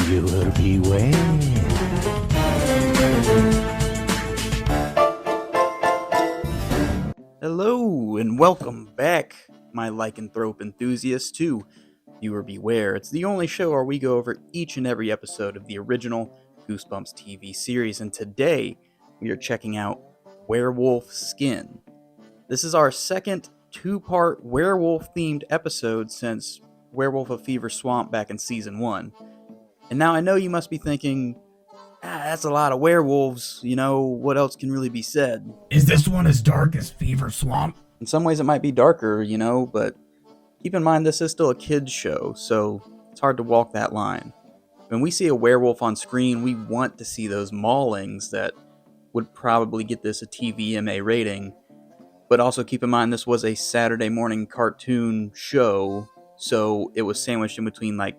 Viewer beware. Hello and welcome back, my lycanthrope enthusiasts, to Viewer Beware. It's the only show where we go over each and every episode of the original Goosebumps TV series, and today we are checking out Werewolf Skin. This is our second two-part werewolf-themed episode since Werewolf of Fever Swamp back in Season 1. And now I know you must be thinking, that's a lot of werewolves, what else can really be said? Is this one as dark as Fever Swamp? In some ways it might be darker, but keep in mind this is still a kid's show, so it's hard to walk that line. When we see a werewolf on screen, we want to see those maulings that would probably get this a TVMA rating. But also keep in mind this was a Saturday morning cartoon show, so it was sandwiched in between like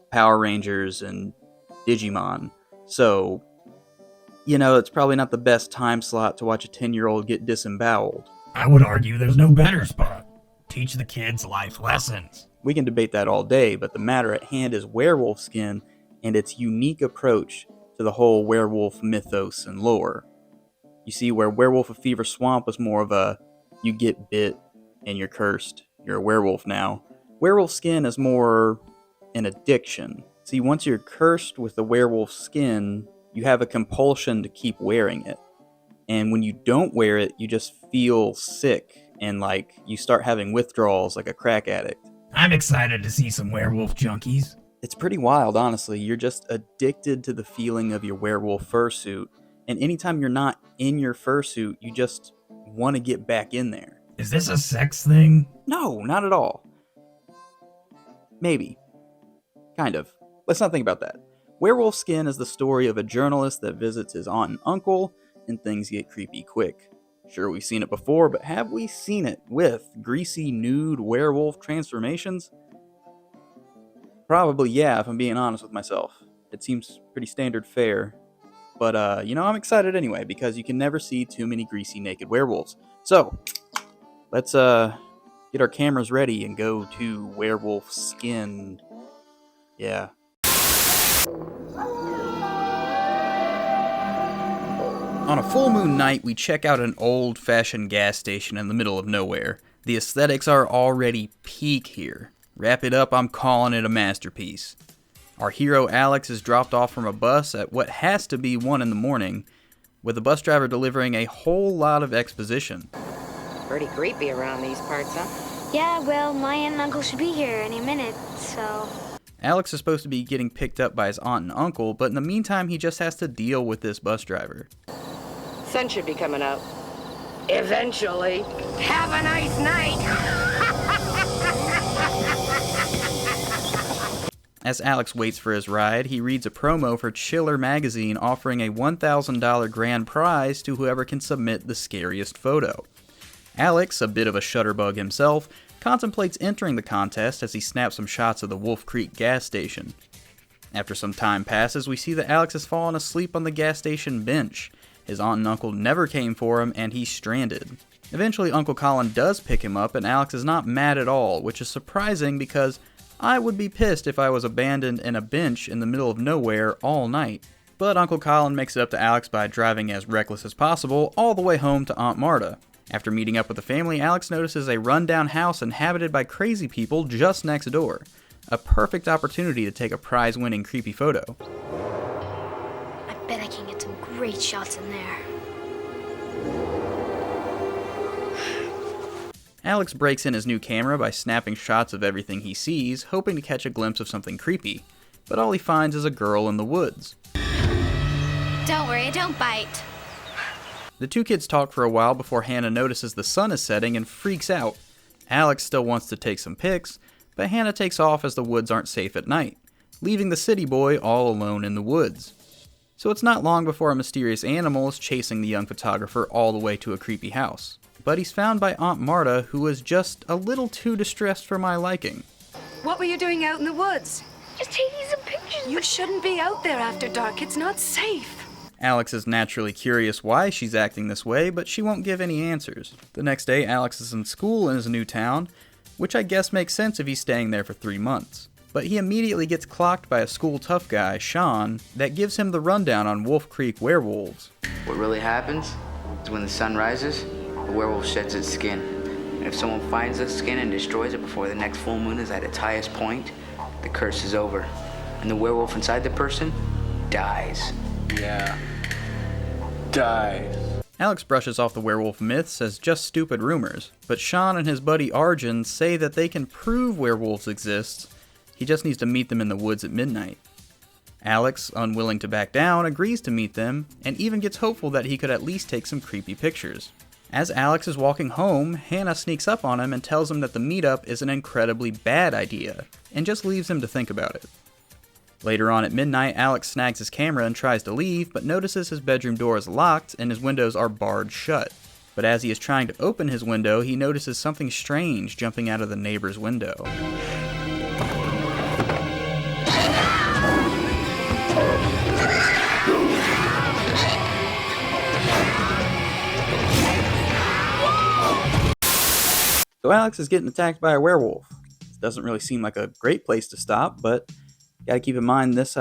Power Rangers and Digimon. So, it's probably not the best time slot to watch a 10-year-old get disemboweled. I would argue there's no better spot. Teach the kids life lessons. We can debate that all day, but the matter at hand is Werewolf Skin and its unique approach to the whole werewolf mythos and lore. You see, where Werewolf of Fever Swamp was more of a, you get bit and you're cursed, you're a werewolf now. Werewolf Skin is more an addiction. See, once you're cursed with the werewolf skin, you have a compulsion to keep wearing it. And when you don't wear it, you just feel sick and like you start having withdrawals like a crack addict. I'm excited to see some werewolf junkies. It's pretty wild, honestly. You're just addicted to the feeling of your werewolf fursuit. And anytime you're not in your fursuit, you just want to get back in there. Is this a sex thing? No, not at all. Maybe. Kind of. Let's not think about that. Werewolf Skin is the story of a journalist that visits his aunt and uncle, and things get creepy quick. Sure, we've seen it before, but have we seen it with greasy, nude werewolf transformations? Probably, yeah, if I'm being honest with myself. It seems pretty standard fare. But, I'm excited anyway, because you can never see too many greasy, naked werewolves. So, let's, get our cameras ready and go to Werewolf Skin. Yeah. On a full moon night, we check out an old-fashioned gas station in the middle of nowhere. The aesthetics are already peak here. Wrap it up, I'm calling it a masterpiece. Our hero Alex is dropped off from a bus at what has to be 1 a.m, with the bus driver delivering a whole lot of exposition. Pretty creepy around these parts, huh? Yeah, well, my aunt and uncle should be here any minute, so... Alex is supposed to be getting picked up by his aunt and uncle, but in the meantime, he just has to deal with this bus driver. Sun should be coming out. Eventually. Have a nice night! As Alex waits for his ride, he reads a promo for Chiller magazine offering a $1,000 grand prize to whoever can submit the scariest photo. Alex, a bit of a shutterbug himself, contemplates entering the contest as he snaps some shots of the Wolf Creek gas station. After some time passes, we see that Alex has fallen asleep on the gas station bench. His aunt and uncle never came for him, and he's stranded. Eventually, Uncle Colin does pick him up, and Alex is not mad at all, which is surprising because I would be pissed if I was abandoned in a bench in the middle of nowhere all night. But Uncle Colin makes it up to Alex by driving as reckless as possible all the way home to Aunt Marta. After meeting up with the family, Alex notices a rundown house inhabited by crazy people just next door. A perfect opportunity to take a prize-winning creepy photo. I bet I can get some great shots in there. Alex breaks in his new camera by snapping shots of everything he sees, hoping to catch a glimpse of something creepy. But all he finds is a girl in the woods. Don't worry, don't bite. The two kids talk for a while before Hannah notices the sun is setting and freaks out. Alex still wants to take some pics, but Hannah takes off as the woods aren't safe at night, leaving the city boy all alone in the woods. So it's not long before a mysterious animal is chasing the young photographer all the way to a creepy house. But he's found by Aunt Marta, who was just a little too distressed for my liking. What were you doing out in the woods? Just taking some pictures. You shouldn't be out there after dark. It's not safe. Alex is naturally curious why she's acting this way, but she won't give any answers. The next day, Alex is in school in his new town, which I guess makes sense if he's staying there for 3 months. but he immediately gets clocked by a school tough guy, Sean, that gives him the rundown on Wolf Creek werewolves. What really happens is when the sun rises, the werewolf sheds its skin. And if someone finds the skin and destroys it before the next full moon is at its highest point, the curse is over. And the werewolf inside the person dies. Yeah. Dies. Alex brushes off the werewolf myths as just stupid rumors, but Sean and his buddy Arjun say that they can prove werewolves exist, he just needs to meet them in the woods at midnight. Alex, unwilling to back down, agrees to meet them, and even gets hopeful that he could at least take some creepy pictures. As Alex is walking home, Hannah sneaks up on him and tells him that the meetup is an incredibly bad idea, and just leaves him to think about it. Later on at midnight, Alex snags his camera and tries to leave, but notices his bedroom door is locked and his windows are barred shut. But as he is trying to open his window, he notices something strange jumping out of the neighbor's window. So Alex is getting attacked by a werewolf. This doesn't really seem like a great place to stop, but gotta keep in mind this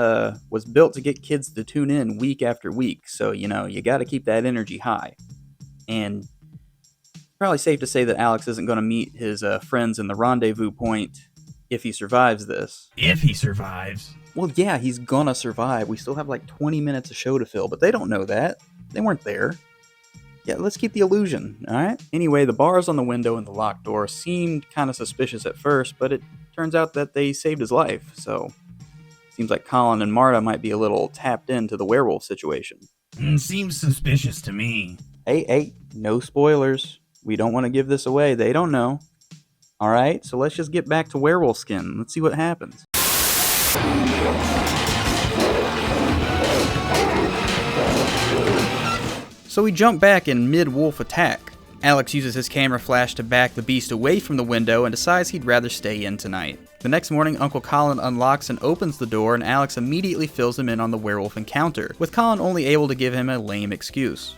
was built to get kids to tune in week after week, so you gotta keep that energy high. And probably safe to say that Alex isn't gonna meet his friends in the rendezvous point if he survives this. If he survives. Well, yeah, he's gonna survive. We still have like 20 minutes of show to fill, but they don't know that. They weren't there. Yeah, let's keep the illusion, alright? Anyway, the bars on the window and the locked door seemed kind of suspicious at first, but it turns out that they saved his life, so seems like Colin and Marta might be a little tapped into the werewolf situation. Seems suspicious to me. Hey, no spoilers. We don't want to give this away. They don't know. Alright, so let's just get back to Werewolf Skin. Let's see what happens. So we jump back in mid-wolf attack. Alex uses his camera flash to back the beast away from the window and decides he'd rather stay in tonight. The next morning, Uncle Colin unlocks and opens the door, and Alex immediately fills him in on the werewolf encounter, with Colin only able to give him a lame excuse.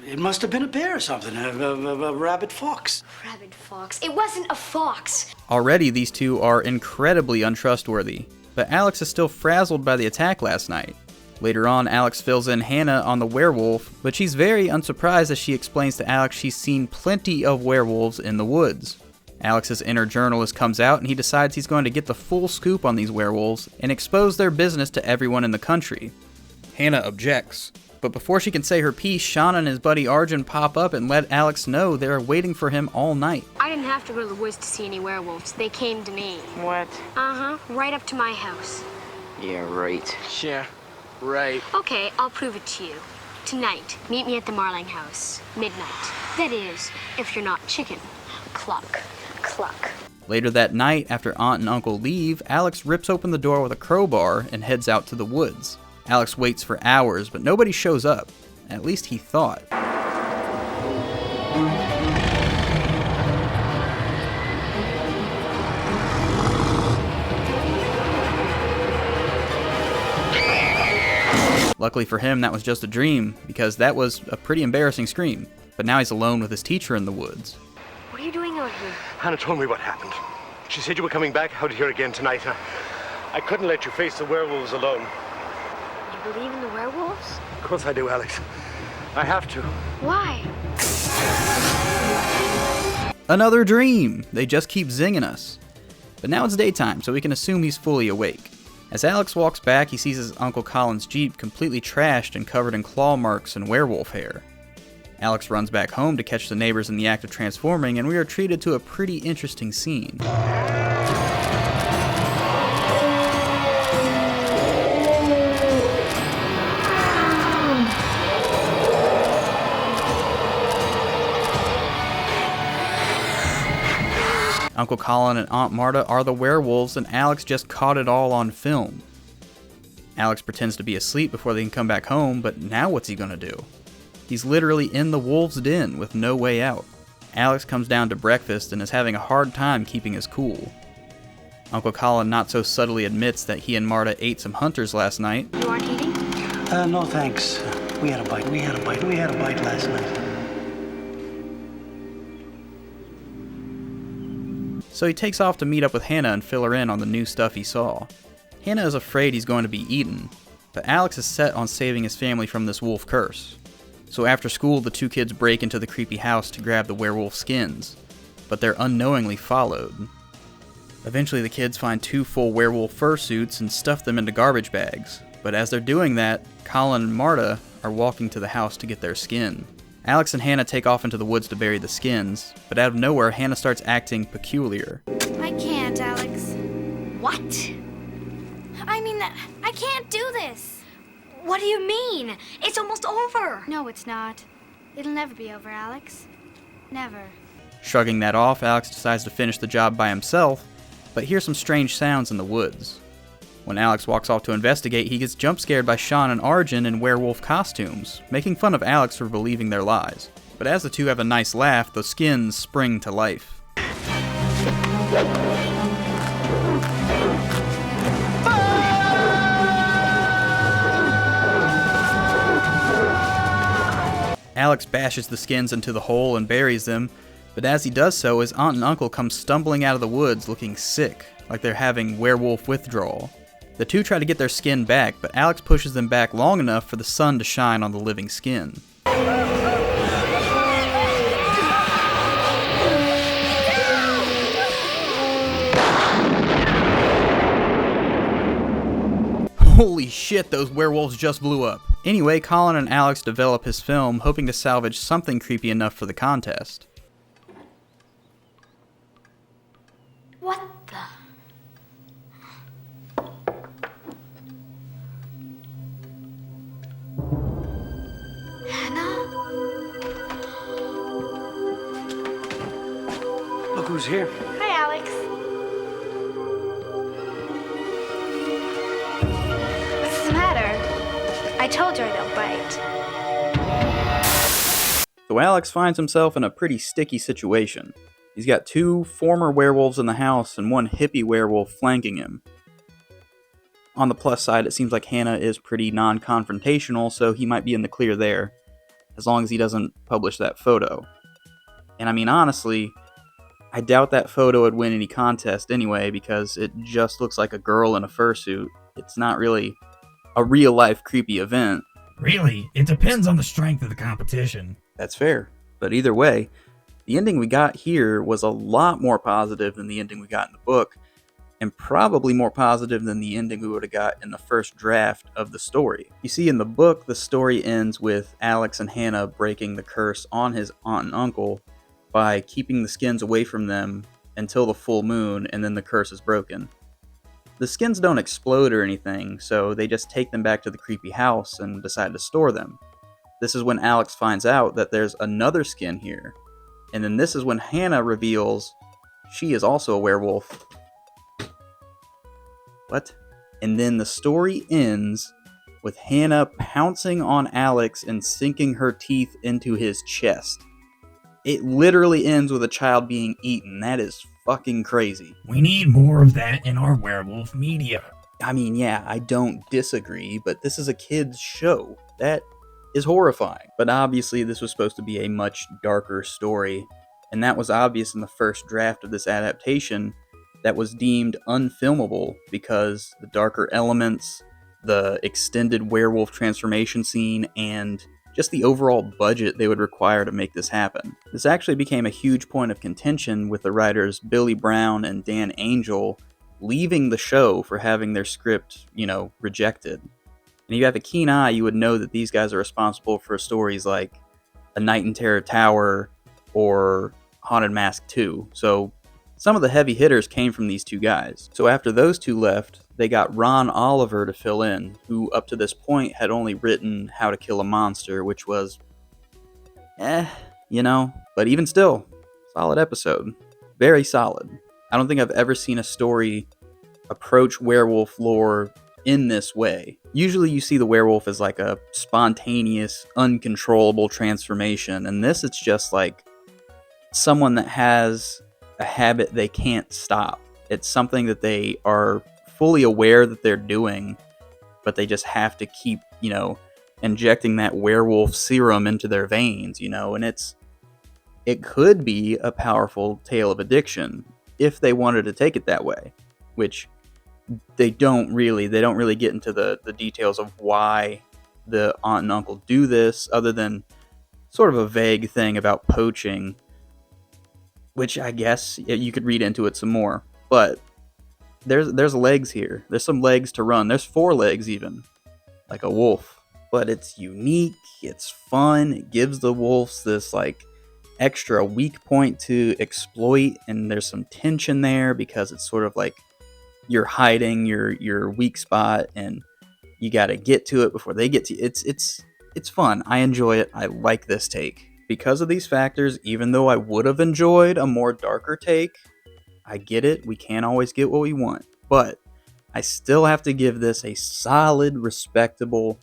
It must have been a bear or something, a rabid fox. Rabid fox. It wasn't a fox. Already, these two are incredibly untrustworthy, but Alex is still frazzled by the attack last night. Later on, Alex fills in Hannah on the werewolf, but she's very unsurprised as she explains to Alex she's seen plenty of werewolves in the woods. Alex's inner journalist comes out and he decides he's going to get the full scoop on these werewolves and expose their business to everyone in the country. Hannah objects, but before she can say her piece, Sean and his buddy Arjun pop up and let Alex know they're waiting for him all night. I didn't have to go to the woods to see any werewolves. They came to me. What? Right up to my house. Yeah, right. Yeah, right. Okay, I'll prove it to you. Tonight, meet me at the Marling house. Midnight. That is, if you're not chicken. Cluck. Cluck. Later that night, after Aunt and Uncle leave, Alex rips open the door with a crowbar and heads out to the woods. Alex waits for hours, but nobody shows up. At least he thought. Luckily for him, that was just a dream, because that was a pretty embarrassing scream. But now he's alone with his teacher in the woods. What are you doing out here? Hannah told me what happened. She said you were coming back out here again tonight. I couldn't let you face the werewolves alone. You believe in the werewolves? Of course I do, Alex. I have to. Why? Another dream! They just keep zinging us. But now it's daytime, so we can assume he's fully awake. As Alex walks back, he sees his Uncle Colin's Jeep completely trashed and covered in claw marks and werewolf hair. Alex runs back home to catch the neighbors in the act of transforming, and we are treated to a pretty interesting scene. Uncle Colin and Aunt Marta are the werewolves, and Alex just caught it all on film. Alex pretends to be asleep before they can come back home, but now what's he gonna do? He's literally in the wolves' den with no way out. Alex comes down to breakfast and is having a hard time keeping his cool. Uncle Colin not so subtly admits that he and Marta ate some hunters last night. You aren't eating? No thanks. We had a bite last night. So he takes off to meet up with Hannah and fill her in on the new stuff he saw. Hannah is afraid he's going to be eaten, but Alex is set on saving his family from this wolf curse. So after school, the two kids break into the creepy house to grab the werewolf skins, but they're unknowingly followed. Eventually the kids find 2 full werewolf fursuits and stuff them into garbage bags, but as they're doing that, Colin and Marta are walking to the house to get their skin. Alex and Hannah take off into the woods to bury the skins, but out of nowhere, Hannah starts acting peculiar. I can't, Alex. What? I mean, I can't do this. What do you mean? It's almost over. No, it's not. It'll never be over, Alex. Never. Shrugging that off, Alex decides to finish the job by himself, but hears some strange sounds in the woods. When Alex walks off to investigate, he gets jump scared by Sean and Arjun in werewolf costumes, making fun of Alex for believing their lies. But as the two have a nice laugh, the skins spring to life. Alex bashes the skins into the hole and buries them, but as he does so, his aunt and uncle come stumbling out of the woods looking sick, like they're having werewolf withdrawal. The two try to get their skin back, but Alex pushes them back long enough for the sun to shine on the living skin. Holy shit, those werewolves just blew up. Anyway, Colin and Alex develop his film, hoping to salvage something creepy enough for the contest. What the? Hannah? Look who's here. Hi, Alex. What's the matter? I told you I don't bite. So Alex finds himself in a pretty sticky situation. He's got 2 former werewolves in the house and 1 hippie werewolf flanking him. On the plus side, it seems like Hannah is pretty non-confrontational, so he might be in the clear there, as long as he doesn't publish that photo. And I mean, honestly, I doubt that photo would win any contest anyway, because it just looks like a girl in a fursuit. It's not really a real-life creepy event. Really, it depends on the strength of the competition. That's fair. But either way, the ending we got here was a lot more positive than the ending we got in the book, and probably more positive than the ending we would have got in the first draft of the story. You see, in the book, the story ends with Alex and Hannah breaking the curse on his aunt and uncle by keeping the skins away from them until the full moon, and then the curse is broken. The skins don't explode or anything, so they just take them back to the creepy house and decide to store them. This is when Alex finds out that there's another skin here. And then this is when Hannah reveals she is also a werewolf. What? And then the story ends with Hannah pouncing on Alex and sinking her teeth into his chest. It literally ends with a child being eaten. That is fucking crazy. We need more of that in our werewolf media. I mean, yeah, I don't disagree, but this is a kid's show. That is horrifying. But obviously this was supposed to be a much darker story, and that was obvious in the first draft of this adaptation that was deemed unfilmable because the darker elements, the extended werewolf transformation scene, and just the overall budget they would require to make this happen. This actually became a huge point of contention with the writers Billy Brown and Dan Angel leaving the show for having their script, rejected. And if you have a keen eye, you would know that these guys are responsible for stories like A Night in Terror Tower or Haunted Mask 2. So some of the heavy hitters came from these two guys. So after those two left, they got Ron Oliver to fill in, who up to this point had only written How to Kill a Monster, which was, but even still, solid episode. Very solid. I don't think I've ever seen a story approach werewolf lore in this way. Usually you see the werewolf as like a spontaneous, uncontrollable transformation, and this it's just like someone that has a habit they can't stop. It's something that they are fully aware that they're doing, but they just have to keep, injecting that werewolf serum into their veins, and it could be a powerful tale of addiction. if they wanted to take it that way, which they don't really get into the details of why the aunt and uncle do this, other than sort of a vague thing about poaching, which I guess you could read into it some more. But there's legs here. There's some legs to run. There's 4 legs even, like a wolf. But it's unique. It's fun. It gives the wolves this like extra weak point to exploit, and there's some tension there because it's sort of like you're hiding your weak spot, and you got to get to it before they get to you. It's fun. I enjoy it. I like this take. Because of these factors, even though I would have enjoyed a more darker take, I get it. We can't always get what we want. But I still have to give this a solid, respectable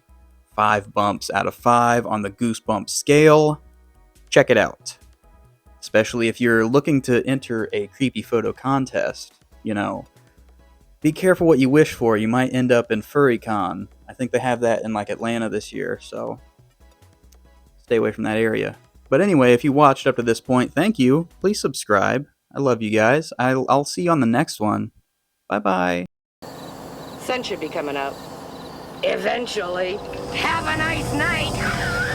5 bumps out of 5 on the Goosebumps scale. Check it out. Especially if you're looking to enter a creepy photo contest, you know. Be careful what you wish for. You might end up in FurryCon. I think they have that in like Atlanta this year, so stay away from that area. But anyway, if you watched up to this point, thank you. Please subscribe. I love you guys. I'll see you on the next one. Bye-bye. Sun should be coming up. Eventually. Have a nice night.